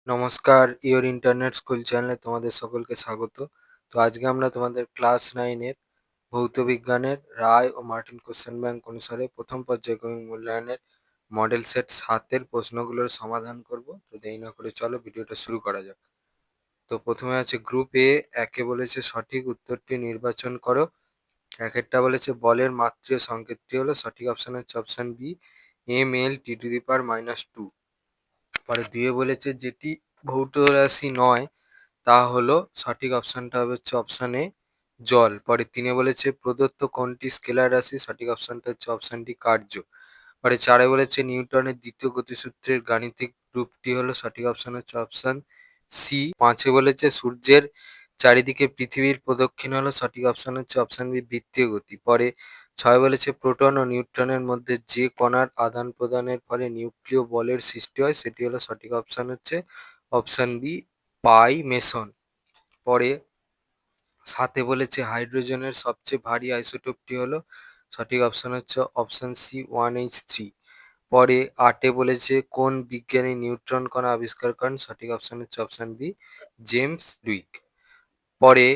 নমস্কার, your internet school চ্যানেলে তোমাদের সকলকে স্বাগত। তো আজকে আমরা তোমাদের ক্লাস 9 এর ভৌত বিজ্ঞানের রায় ও মার্টিন কোশ্চেন ব্যাংক অনুসারে প্রথম পর্যায়ক্রমিক মূল্যায়নের মডেল সেট 7 এর প্রশ্নগুলোর সমাধান করব। তো দেরি না করে চলো ভিডিওটা শুরু করা যাক। তো প্রথমে আছে গ্রুপ এ, একে বলেছে সঠিক উত্তরটি নির্বাচন করো। একেরটা বলেছে বলের মাত্রিয় সংকেতটি হলো, সঠিক অপশন হচ্ছে অপশন বি, ml (10⁻²). পরে দুয়ে বলেছে যেটি ভৌত রাশি নয় তা হলো, সঠিক অপশনটা হবে হচ্ছে অপশন এ, জল। পরে তিনে বলেছে প্রদত্ত কোনটি স্কেলার রাশি, সঠিক অপশনটা হচ্ছে অপশন ডি, কার্য। পরে চারে বলেছে নিউটনের দ্বিতীয় গতিসূত্রের গাণিতিক রূপটি হলো, সঠিক অপশন হচ্ছে অপশন সি। পাঁচে বলেছে সূর্যের চারিদিকে পৃথিবীর প্রদক্ষিণ হলো, সঠিক অপশন হচ্ছে অপশন বি, বৃত্তীয় গতি। পরে ছয় বলেছে প্রোটন ও নিউট্রনের মধ্যে যে কণার আদান প্রদানের ফলে নিউক্লিয় বলের সৃষ্টি হয় সেটি হলো, সঠিক অপশন হচ্ছে অপশন বি, পাই মেসন। পরে সাতে বলেছে হাইড্রোজেনের সবচেয়ে ভারী আইসোটোপটি হলো, সঠিক অপশন হচ্ছে অপশন সি, 1H3। পরে আটে বলেছে কোন বিজ্ঞানী নিউট্রন কণা আবিষ্কার করেন, সঠিক অপশন হচ্ছে অপশন বি, জেমস ডুইক। পরে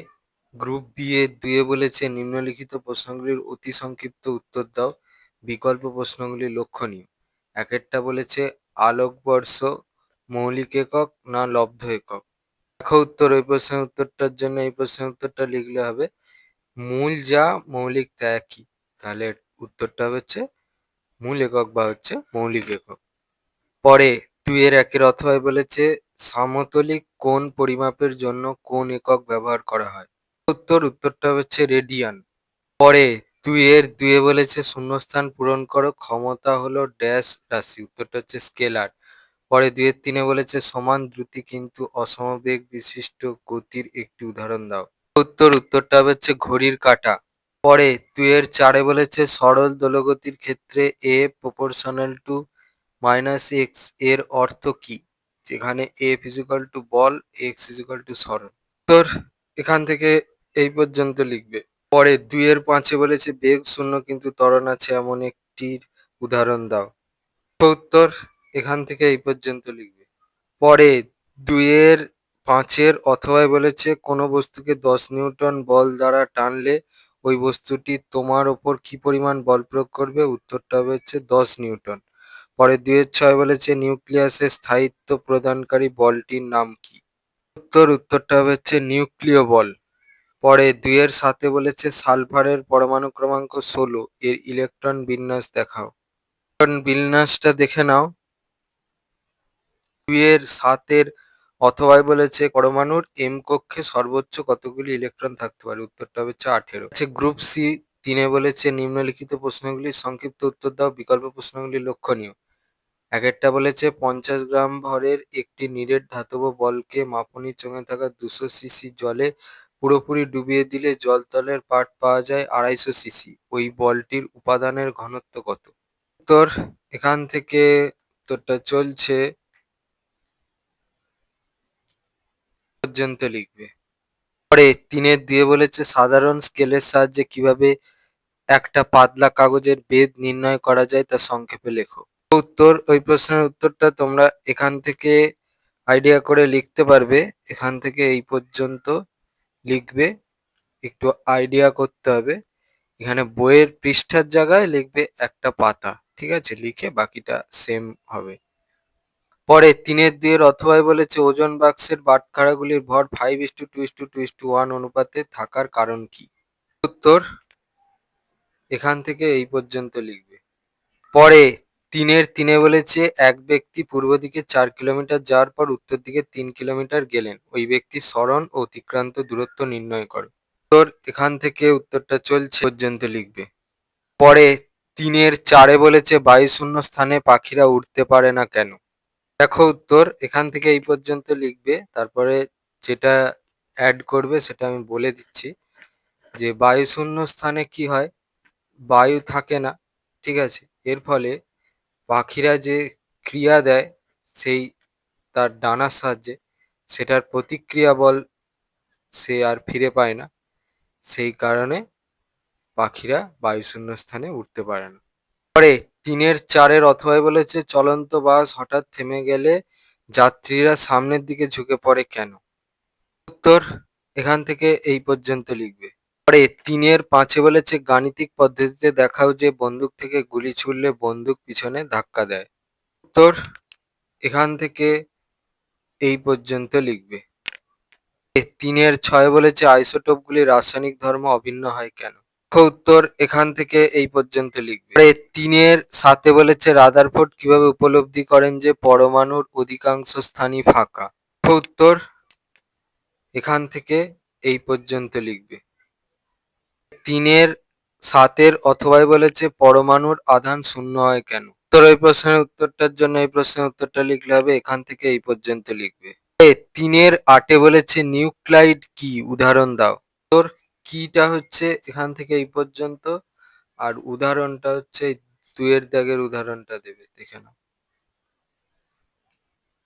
গ্রুপ বি এর দুয়ে বলেছে নিম্নলিখিত প্রশ্নগুলির অতি সংক্ষিপ্ত উত্তর দাও, বিকল্প প্রশ্নগুলি লক্ষণীয়। একেরটা বলেছে আলোকবর্ষ মৌলিক একক না লব্ধ একক। দেখো উত্তর, ওই প্রশ্নের উত্তরটার জন্য এই প্রশ্নের উত্তরটা লিখলে হবে মূল যা মৌলিক তা একই। তাহলে উত্তরটা হচ্ছে মূল একক বা হচ্ছে মৌলিক একক। পরে দুইয়ের একের অথবা বলেছে সমতলিক কোণ পরিমাপের জন্য কোন একক ব্যবহার করা হয়, উত্তরটা হচ্ছে রেডিয়ান। পরে দুইয়ের দুয়ে বলেছে শূন্যস্থান পূরণ করো, ক্ষমতা হলো ড্যাশ রাশি, উত্তরটা হচ্ছে স্কেলার। পরে দুইয়ের তিনে বলেছে সমান দ্রুতি কিন্তু অসমবেগ বিশিষ্ট গতির একটি উদাহরণ দাও, উত্তরটা হচ্ছে ঘড়ির কাঁটা। পরে দুইয়ের চারে বলেছে সরল দোলগতির ক্ষেত্রে এ প্রপোর্শনাল টু -x এর অর্থ কি, যেখানে F = বল, x = সরণ। উত্তর এখান থেকে এই পর্যন্ত লিখবে। পরে দুইয়ের পাঁচে বলেছে বেগ শূন্য কিন্তু ত্বরণ আছে এমন একটির উদাহরণ দাও, উত্তর এখান থেকে এই পর্যন্ত লিখবে। পরে দুইয়ের পাঁচের অথবায় বলেছে কোনো বস্তুকে 10 নিউটন বল দ্বারা টানলে ওই বস্তুটি তোমার ওপর কি পরিমাণ বল প্রয়োগ করবে, উত্তরটা হচ্ছে 10 নিউটন। পরে দুইয়ের ছয় বলেছে নিউক্লিয়াসের স্থায়িত্ব প্রদানকারী বলটির নাম কি, উত্তরটা হচ্ছে নিউক্লিয় বল। পরে দুইয়ের সাথে বলেছে সালফারের পরমাণু ক্রমাঙ্ক 16, এর ইলেকট্রন বিন্যাস দেখাও। বিন্যাসটা দেখে নাও। দুইয়ের সাতের অথবায় বলেছে পরমাণুর এম কক্ষে সর্বোচ্চ কতগুলি ইলেকট্রন থাকতে পারে, উত্তরটা হচ্ছে 18। গ্রুপ সি তিনে বলেছে নিম্নলিখিত প্রশ্নগুলির সংক্ষিপ্ত উত্তর দাও, বিকল্প প্রশ্নগুলি লক্ষণীয়। একেরটা বলেছে 50 গ্রাম ভরের একটি নিরেট ধাতব বলকে মাপনীর চোঙে থাকা 200 সিসি জলে পুরোপুরি ডুবিয়ে দিলে জলতলের পাঠ পাওয়া যায় 250 সিসি। ওই বলটির উপাদানের ঘনত্ব কত, উত্তর এখান থেকে উত্তরটা চলছে পর্যন্ত লিখবে। পরে তিনের দুয়ে বলেছে সাধারণ স্কেলের সাহায্যে কিভাবে একটা পাতলা কাগজের বেধ নির্ণয় করা যায় তা সংক্ষেপে লেখো, উত্তর ওই প্রশ্নের উত্তরটা তোমরা এখান থেকে আইডিয়া করে লিখতে পারবে। এখান থেকে এই পর্যন্ত লিখবে, একটু আইডিয়া করতে হবে। এখানে বইয়ের পৃষ্ঠার জায়গায় লিখবে একটা পাতা, ঠিক আছে, লিখে বাকিটা সেম হবে। পরে তিনের দুইয়ের অথবায় বলেছে ওজন বাক্সের বাটখারাগুলির ভর 5:2:2:1 অনুপাতে থাকার কারণ কি, উত্তর এখান থেকে এই পর্যন্ত লিখবে। পরে তিনের তিনে বলেছে এক ব্যক্তি পূর্ব দিকে 4 কিলোমিটার যাওয়ার পর উত্তর দিকে 3 কিলোমিটার গেলেন, ওই ব্যক্তির সরণ ও অতিক্রান্ত দূরত্ব নির্ণয় করো, উত্তর এখান থেকে উত্তরটা চলছে পর্যন্ত লিখবে। পরে তিনের চারে বলেছে বায়ুশূন্য স্থানে পাখিরা উঠতে পারে না কেন, দেখো উত্তর এখান থেকে এই পর্যন্ত লিখবে। তারপরে যেটা অ্যাড করবে সেটা আমি বলে দিচ্ছি, যে বায়ুশূন্য স্থানে কি হয়, বায়ু থাকে না, ঠিক আছে, এর ফলে পাখিরা যে ক্রিয়া দেয় সেই তার ডানার সাহায্যে, সেটার প্রতিক্রিয়া বল সে আর ফিরে পায় না, সেই কারণে পাখিরা বায়ুশূন্য স্থানে উঠতে পারে না। পরে তিনের চারের অথবায় বলেছে চলন্ত বাস হঠাৎ থেমে গেলে যাত্রীরা সামনের দিকে ঝুঁকে পড়ে কেন? উত্তর এখান থেকে এই পর্যন্ত লিখবে। পরে 3-এর 5 বলেছে গাণিতিক পদ্ধতিতে দেখাও যে বন্দুক থেকে গুলি ছুড়লে বন্দুক পিছনে ধাক্কা দেয়। উত্তর এখান থেকে এই পর্যন্ত লিখবে। 3-এর 6 বলেছে আইসোটোপগুলির রাসায়নিক ধর্ম অভিন্ন হয় কেন? উত্তর এখান থেকে এই পর্যন্ত লিখবে। 3-এর 7 বলেছে রাদারফোর্ড কিভাবে উপলব্ধি করেন যে পরমাণুর অধিকাংশ স্থানই ফাঁকা? উত্তর এখান থেকে এই পর্যন্ত লিখবে। 3-এর 7 অথবাই বলেছে পরমাণুর আধান শূন্য হয় কেন? উত্তর এই প্রশ্নের উত্তরটার জন্য এই প্রশ্নের উত্তরটা লিখলে হবে এখান থেকে এই পর্যন্ত লিখবে। 3-এর 8 বলেছে নিউক্লাইড কি উদাহরণ দাও। উত্তর কিটা হচ্ছে এখান থেকে এই পর্যন্ত, আর উদাহরণটা হচ্ছে 2-এর দাগের উদাহরণটা দেবে, দেখে নাও।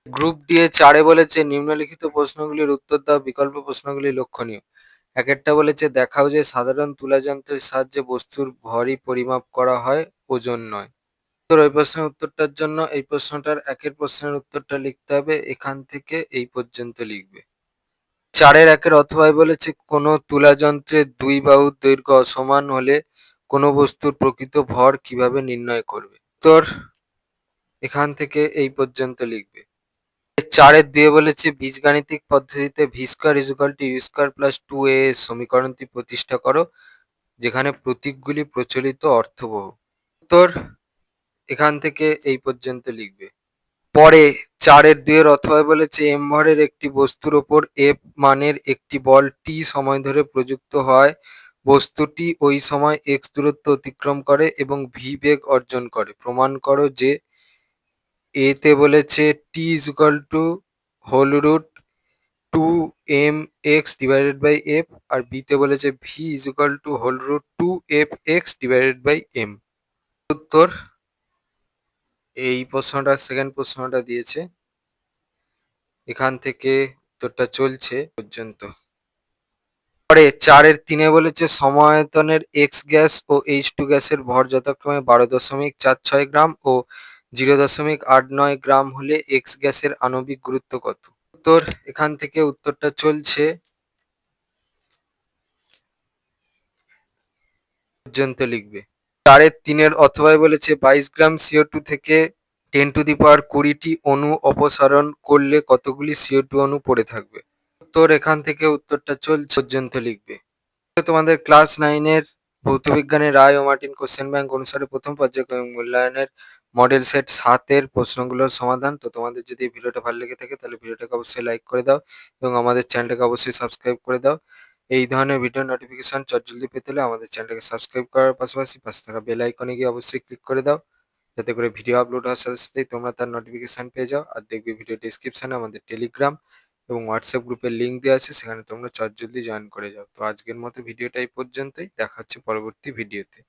গ্রুপ ডি-4 বলেছে নিম্নলিখিত প্রশ্নগুলির উত্তর দাও, বিকল্প প্রশ্নগুলি লক্ষণীয়। একটা বলেছে দেখাও যে সাধারণ তুলা যন্ত্রের সাহায্যে বস্তুর ভরই পরিমাপ করা হয়, ওজন নয়। ওই প্রশ্নের উত্তরটার জন্য এই প্রশ্নটার 1-এর প্রশ্নের উত্তরটা লিখতে হবে, এখান থেকে এই পর্যন্ত লিখবে। 4-এর 1 অথবায় বলেছে কোনো তুলা যন্ত্রের 2 বাহুর দৈর্ঘ্য অসমান হলে কোনো বস্তুর প্রকৃত ভর কিভাবে নির্ণয় করবে? উত্তর এখান থেকে এই পর্যন্ত লিখবে। 4-এর 2 বলেছে বীজগাণিতিক পদ্ধতিতে v square equal to u square plus 2a এর সমীকরণটি প্রতিষ্ঠা করো যেখানে প্রতীকগুলি প্রচলিত অর্থবহ। উত্তর এখান থেকে এই পর্যন্ত লিখবে। পরে 4-এর 2 অথবায় বলেছে এম ভরের একটি বস্তুর ওপর এফ মানের একটি বল টি সময় ধরে প্রযুক্ত হয়, বস্তুটি ওই সময় এক্স দূরত্ব অতিক্রম করে এবং ভি বেগ অর্জন করে, প্রমাণ করো যে এতে বলেছে T is equal to whole root 2mx/f আর বিতে বলেছে V is equal to whole root 2fx/m। উত্তর এই প্রশ্নটা সেকেন্ড প্রশ্নটা দিয়েছে, এখান থেকে উত্তরটা চলছে পর্যন্ত। পরে 4-এর 3 বলেছে সমায়তনের এক্স গ্যাস ও H2 গ্যাসের ভর যথাক্রমে 12.46 গ্রাম ও 0.89 গ্রাম হলে এক্স গ্যাসের আণবিক গুরুত্ব কত? উত্তর এখান থেকে উত্তরটা চলছে পর্যন্ত লিখবে। 4-এর 3 অথবায় বলেছে 22 গ্রাম CO2 থেকে 10⁻20টি অণু অপসারণ করলে কতগুলি CO2 অণু পড়ে থাকবে? উত্তর এখান থেকে উত্তরটা চলছে পর্যন্ত লিখবে। তোমাদের ক্লাস 9-এর ভৌতবিজ্ঞানের রায় ও মার্টিন কোশ্চেন ব্যাংক অনুসারে প্রথম পর্যায়ক্রমিক মূল্যায়নের মডেল সেট 7-এর প্রশ্নগুলোর সমাধান। তো তোমাদের যদি এই ভিডিওটা ভালো লেগে থাকে তাহলে ভিডিওটাকে অবশ্যই লাইক করে দাও এবং আমাদের চ্যানেলটাকে অবশ্যই সাবস্ক্রাইব করে দাও। এই ধরনের ভিডিও নোটিফিকেশন চটজলদি পেতে হলে আমাদের চ্যানেলটাকে সাবস্ক্রাইব করার পাশাপাশি পাশে থাকা বেল আইকনে গিয়ে অবশ্যই ক্লিক করে দাও, যাতে করে ভিডিও আপলোড হওয়ার সাথে সাথেই তোমরা তার নোটিফিকেশন পেয়ে যাও। আর দেখবে ভিডিও ডেসক্রিপশনে আমাদের টেলিগ্রাম এবং হোয়াটসঅ্যাপ গ্রুপের লিঙ্ক দেওয়া আছে, সেখানে তোমরা চটজলদি জয়েন করে যাও। তো আজকের মতো ভিডিওটা এই পর্যন্তই, দেখা হচ্ছে পরবর্তী ভিডিওতে।